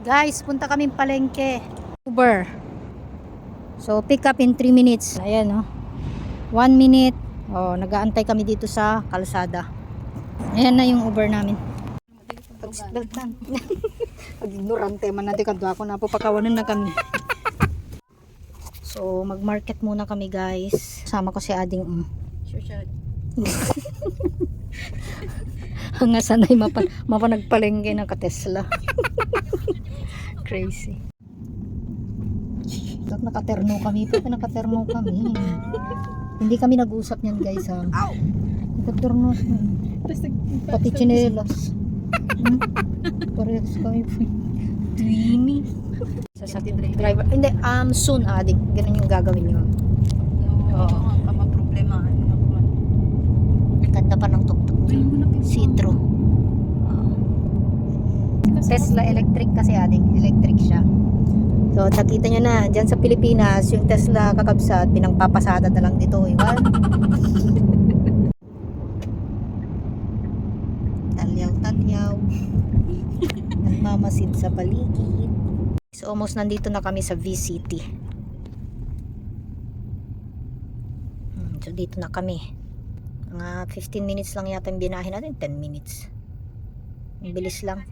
Guys, punta kaming palengke. Uber. So, pick up in 3 minutes. Ayan, oh. 1 minute. Oh, nag-aantay kami dito sa kalsada. Ayan na yung Uber namin. Pag-splatan. Pag-ignorante man natin kadwa ako na po pakawanan na kami. So, mag-market muna kami, guys. Sama ko si Ading. Sure, sure. Hanga sanay mapanagpalengke ng ka-Tesla. Crazy. Nakaterno kami. Nakaterno kami. Hindi kami nag-usap niyan, guys, ha. Nakaterno kami. Pati chinelas. Parehas kami. Twinny. Sasakyan driver. Hindi, soon, Adik. Ganun yung gagawin nyo. Oo. Problema. Ganda pa ng tuktok. Citro. Tesla electric kasi, Adik. Electric siya. So, nakita nyo na, dyan sa Pilipinas, yung Tesla kakabsat, pinangpapasada na lang dito. Iwan. Talyaw-talyaw. Nagmamasid sa paligid. So, almost nandito na kami sa V-City. So, dito na kami. Mga 15 minutes lang yata yung binahin natin. 10 minutes. Ang bilis lang.